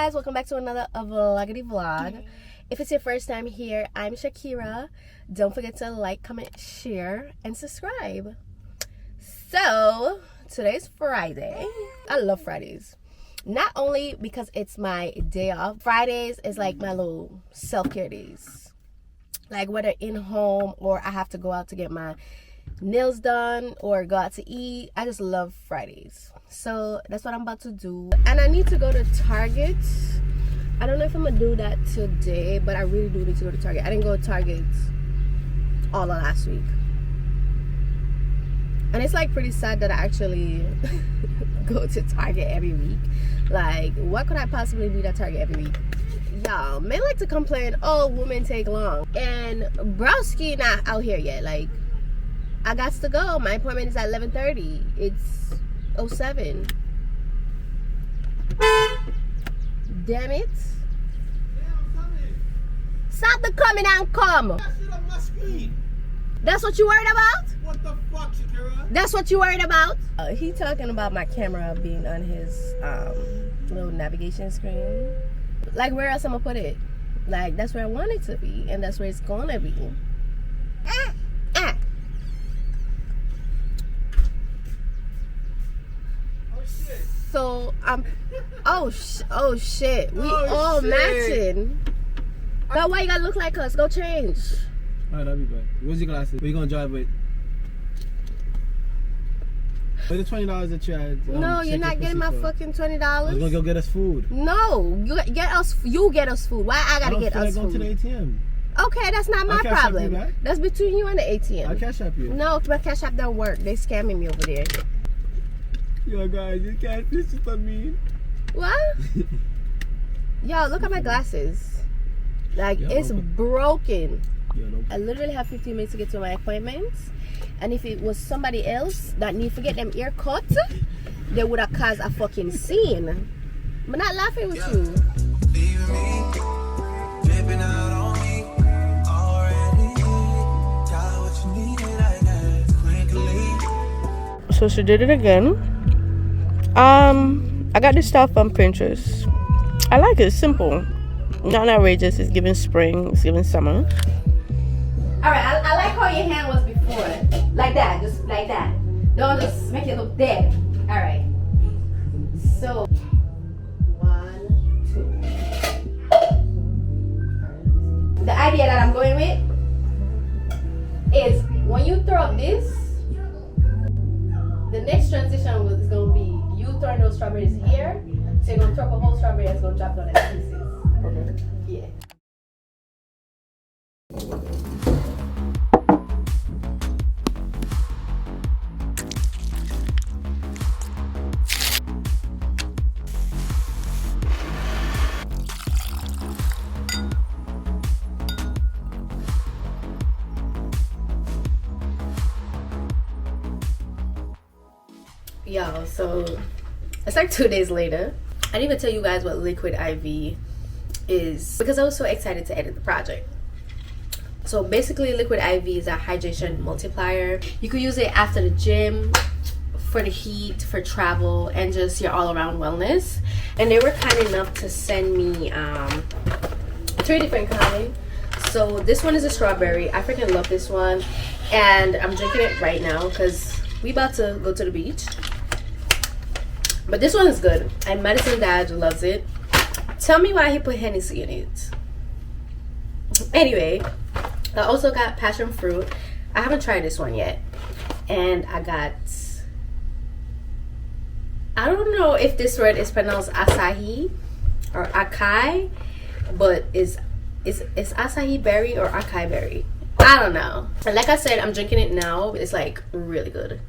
guys, welcome back to another vloggity vlog. If it's your first time here, I'm Shakera. Don't forget to like, comment, share, and subscribe. So today's Friday. I love Fridays, not only because it's my day off. Fridays is like my little self-care days, like whether in home or I have to go out to get my nails done or go out to eat. I just love Fridays, so that's what I'm about to do. And I need to go to Target. I don't know if I'm gonna do that today, but I really do need to go to Target. I didn't go to Target all of last week, and it's like pretty sad that I actually go to Target every week. Like, what could I possibly need at Target every week? Y'all, men like to complain, oh, women take long, and Browski not out here yet. Like, I got to go. My appointment is at 11:30. It's 07. Damn it. Stop the coming and come. That's what you worried about? What the fuck, Shakera? That's what you worried about? He talking about my camera being on his little navigation screen. Like, where else I'm gonna put it? Like, that's where I want it to be, and that's where it's gonna be. So oh shit, we all shit. matching. But why you gotta look like us? Go change. Alright, I'll be back. Where's your glasses? Where you gonna drive with? Where's the $20 that you had? No, you're not getting my fucking $20. I was gonna go get us food. No, you get us food. Why I gotta get us food? I don't feel like going to the ATM. Okay, that's not my I'll cash problem. app you back. That's between you and the ATM. I'll cash app you. No, my cash app don't work. They scamming me over there. Yo guys, you can't fish it on me. What? Yo, look at my glasses. Like, Yo, it's broken. Yo, no. I literally have 15 minutes to get to my appointments. And if it was somebody else that need to get them ear cut, they would have caused a fucking scene. I'm not laughing with you. Leaving me, dripping out on me, already. Got what you needed, I guess, quickly. So she did it again. I got this stuff on Pinterest. I like it. It's simple, not outrageous. It's giving spring, it's giving summer. Alright, I like how your hand was before. Like that, just like that. Don't just make it look dead. Alright. So 1, 2. The idea that I'm going with is when you throw up this, the next transition is going to be you throwing those strawberries here. So you're going to throw up a whole strawberry and it's going to drop down at pieces. Okay. Yeah. Y'all, so it's like 2 days later. I didn't even tell you guys what liquid IV is because I was so excited to edit the project. So basically, liquid IV is a hydration multiplier. You could use it after the gym, for the heat, for travel, and just your all-around wellness. And they were kind enough to send me 3 different kinds. So this one is a strawberry. I freaking love this one, and I'm drinking it right now because we about to go to the beach. But this one is good, and Madison Dad loves it. Tell me why he put Hennessy in it. Anyway, I also got passion fruit. I haven't tried this one yet. And I got, I don't know if this word is pronounced acai or acai, but it's acai berry or acai berry. I don't know. And like I said, I'm drinking it now. It's like really good.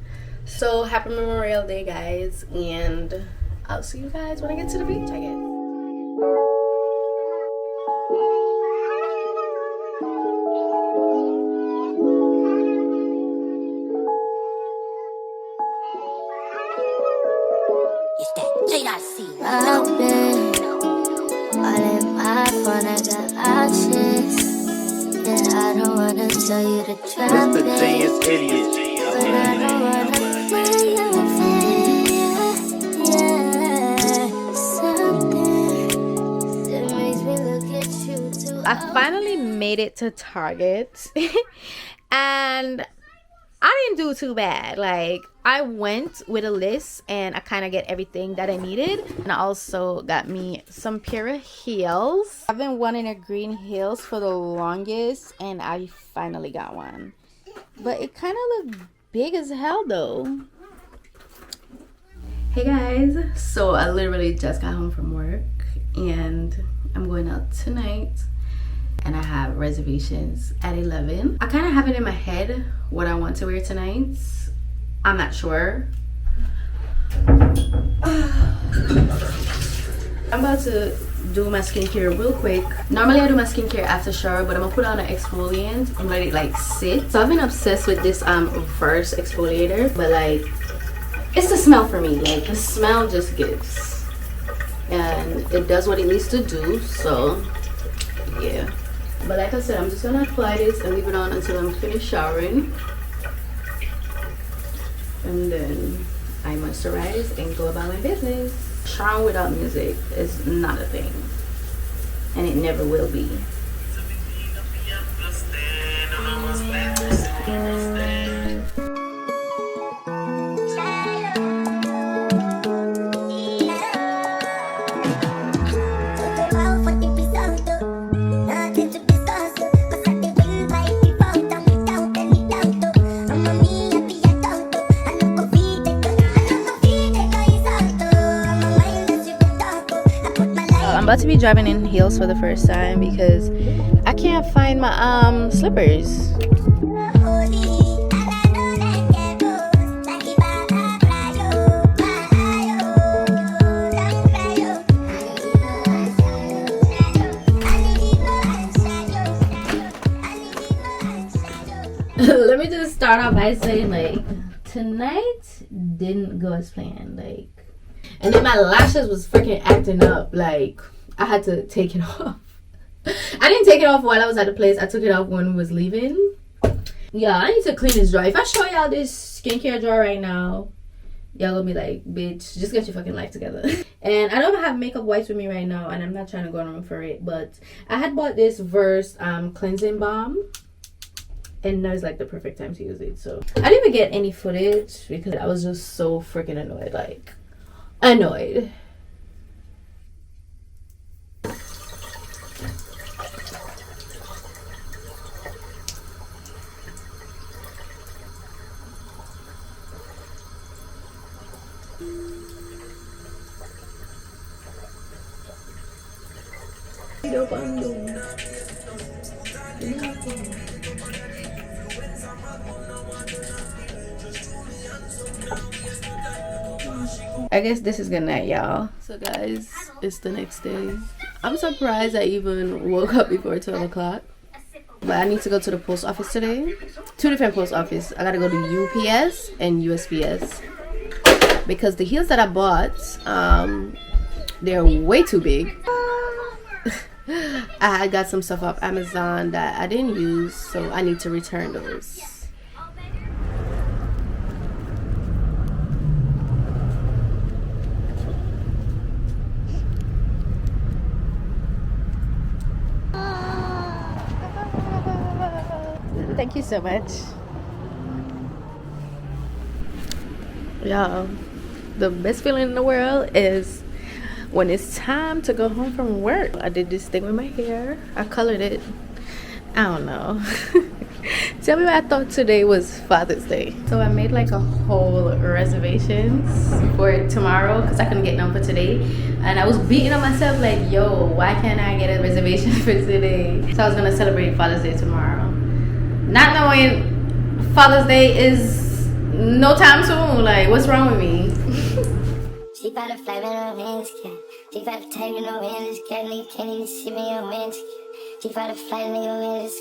So happy Memorial Day, guys, and I'll see you guys when I get to the beach, I guess. It's that JIC. I've been all in my phone, I got options. And I don't wanna tell you to drop Mr. J it, is idiot. but I don't wanna play your fair. Yeah, something I finally made it to Target and I didn't do too bad. Like, I went with a list and I kind of get everything that I needed. And I also got me some pair of heels. I've been wanting a green heels for the longest and I finally got one. But it kind of looked big as hell though. Hey guys, so I literally just got home from work and I'm going out tonight. And I have reservations at 11. I kind of have it in my head what I want to wear tonight. I'm not sure. I'm about to do my skincare real quick. Normally I do my skincare after shower, but I'm gonna put on an exfoliant and let it like sit. So I've been obsessed with this reverse exfoliator, but like it's the smell for me. Like the smell just gives, and it does what it needs to do. So yeah. But like I said, I'm just gonna apply this and leave it on until I'm finished showering. And then I moisturize and go about my business. Showering without music is not a thing. And it never will be. I'm about to be driving in heels for the first time because I can't find my slippers. Let me just start off by saying like tonight didn't go as planned. Like, and then my lashes was freaking acting up. Like, I had to take it off. I didn't take it off while I was at the place. I took it off when we was leaving. Yeah, I need to clean this drawer. If I show y'all this skincare drawer right now, y'all gonna be like, bitch, just get your fucking life together. And I don't have makeup wipes with me right now, and I'm not trying to go wrong for it. But I had bought this Verse cleansing balm, and now is like the perfect time to use it. So I didn't even get any footage because I was just so freaking annoyed. Like, annoyed. I guess this is good night, y'all. So guys, it's the next day. I'm surprised I even woke up before 12 o'clock. But I need to go to the post office today. 2 different post offices. I gotta go to UPS and USPS. Because the heels that I bought, they're way too big. I got some stuff off Amazon that I didn't use, so I need to return those. Thank you so much. Y'all, the best feeling in the world is when it's time to go home from work. I did this thing with my hair. I colored it. I don't know. Tell me what I thought today was Father's Day. So I made like a whole reservations for tomorrow because I couldn't get none for today. And I was beating on myself like, yo, why can't I get a reservation for today? So I was gonna celebrate Father's Day tomorrow. Not knowing Father's Day is no time soon. Like, what's wrong with me? She got a flight in her hands, she got a tag in her hands, can't even see me in hands. She got a flight in her hands,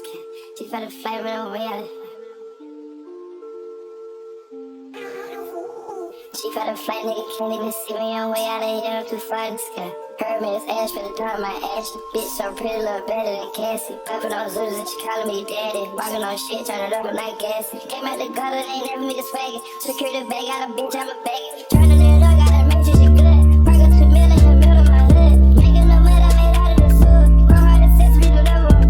she got a flight in her hands. She got a flight, nigga can't even see me on way out of here too far in the sky. Heard me this ass for the drop my ass. Bitch, so pretty, look better than Cassie. Popping on Zoos and she calling me daddy. Walking on shit, turn it up like gassy. Came out the gutter, they never me the swaggy. Security bag, got a bitch, I'm a baggy. Turning it up, gotta make sure she good. Burger 2 million in the middle of my hood. Making the mud I made out of the sewer. Go hard and sense, we do that one.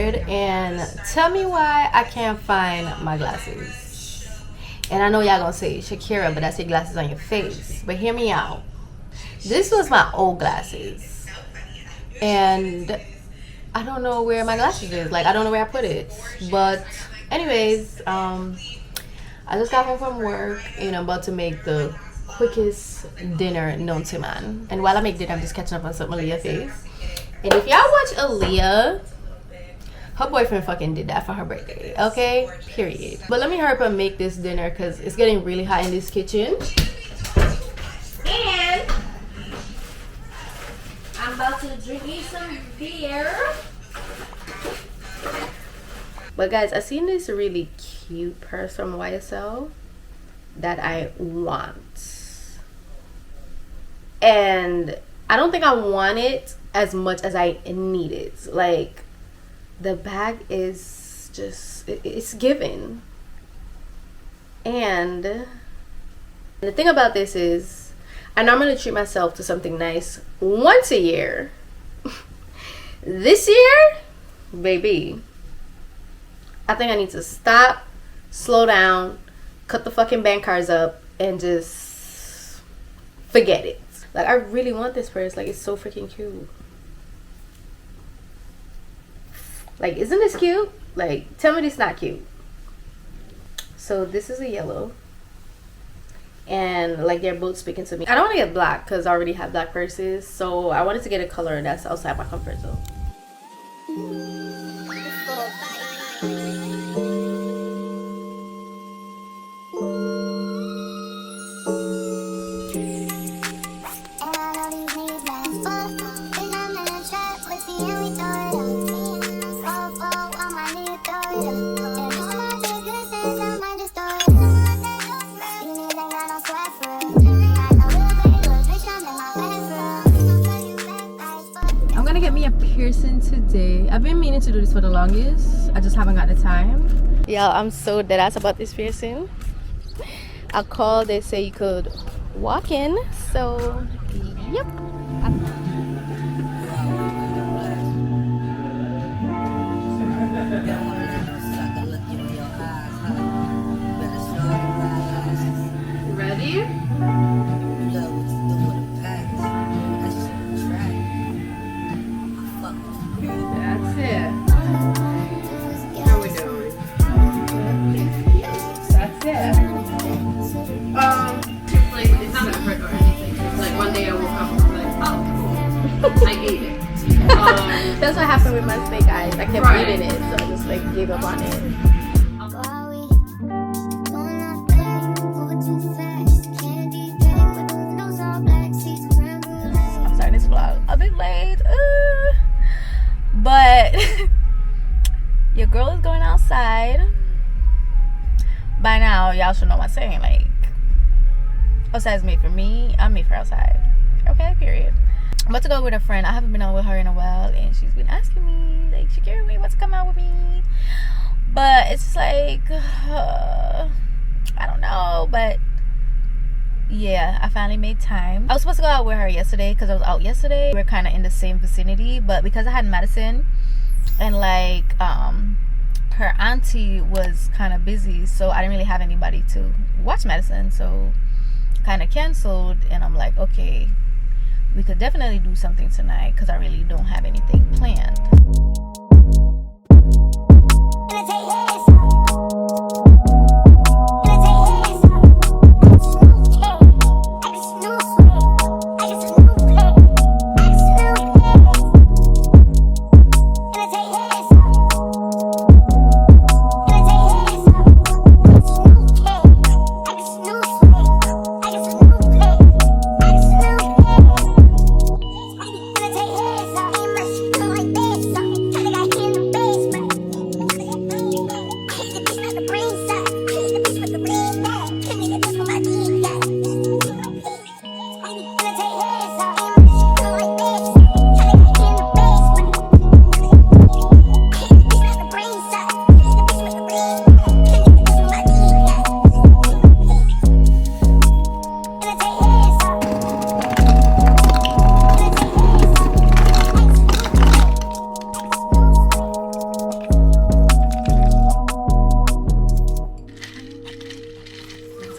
weird, and tell me why I can't find my glasses. And I know y'all gonna say Shakera, but that's your glasses on your face. But hear me out. This was my old glasses, and I don't know where my glasses is. Like, I don't know where I put it. But anyways, I just got home from work and I'm about to make the quickest dinner known to man. And while I make dinner, I'm just catching up on some Aaliyah face. And if y'all watch Aaliyah, her boyfriend fucking did that for her birthday, okay? Period. But let me hurry up and make this dinner because it's getting really hot in this kitchen. And I'm about to drink me some beer. But guys, I seen this really cute purse from YSL that I want. And I don't think I want it as much as I need it. Like, the bag is just, it's given. And the thing about this is, I normally treat myself to something nice once a year. This year, baby, I think I need to stop, slow down, cut the fucking bank cards up, and just forget it. Like, I really want this purse. Like, it's so freaking cute. Like, isn't this cute? Like, tell me this not cute. So this is a yellow. And like, they're both speaking to me. I don't want to get black because I already have black purses. So I wanted to get a color that's outside my comfort zone. Piercing today. I've been meaning to do this for the longest. I just haven't got the time. Yeah, I'm so deadass about this piercing. I called, they say you could walk in. So, yep. Ready? That's it. How we doing? That's it. Like, it's not an effort or anything. It's like one day I woke up and was like, oh, cool. I ate it. That's what happened with my steak, guys. I kept eating it, so I just like gave up on it. I'm starting this vlog a bit late. But your girl is going outside. By now, y'all should know what I'm saying. Like, outside's made for me. I'm made for outside. Okay, period. I'm about to go with a friend. I haven't been out with her in a while, and she's been asking me, like, Shakera, when you want to come out with me? But it's just like, I don't know. But yeah, I finally made time. I was supposed to go out with her yesterday because I was out yesterday. We were kind of in the same vicinity, but because I had medicine and like her auntie was kind of busy, so I didn't really have anybody to watch medicine, so kind of canceled. And I'm like, okay, we could definitely do something tonight because I really don't have anything planned.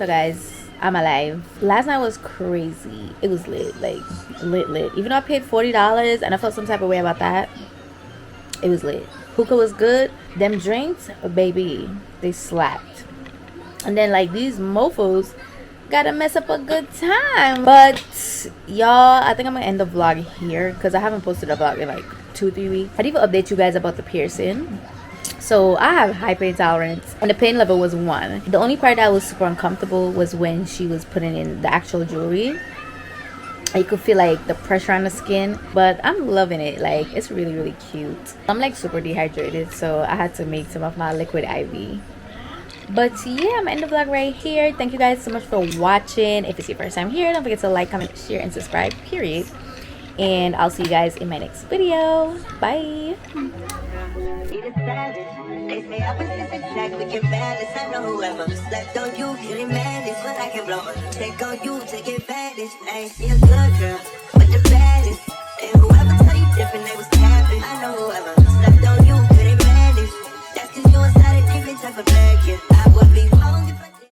So guys, I'm alive. Last night was crazy. It was lit, like lit. Even though I paid $40 and I felt some type of way about that, it was lit. Hookah was good. Them drinks, baby, they slapped. And then like these mofos gotta mess up a good time. But y'all, I think I'm gonna end the vlog here because I haven't posted a vlog in like 2-3 weeks. I didn't even update you guys about the piercing. So I have high pain tolerance and the pain level was 1. The only part that was super uncomfortable was when she was putting in the actual jewelry. You could feel like the pressure on the skin, but I'm loving it. Like, it's really cute. I'm like super dehydrated, so I had to make some of my liquid IV. But yeah, I'm ending the vlog right here. Thank you guys so much for watching. If it's your first time here, don't forget to like, comment, share, and subscribe, period. And I'll see you guys in my next video. Bye. They say opposites attract, we can balance. I know whoever slept on you, getting mad is what I can blow. Take on you, take advantage. I ain't see a good girl, but the baddest. And whoever tell you different, they was capping. I know whoever slept on you, couldn't manage. That's cause you inside a different type of bag, yeah.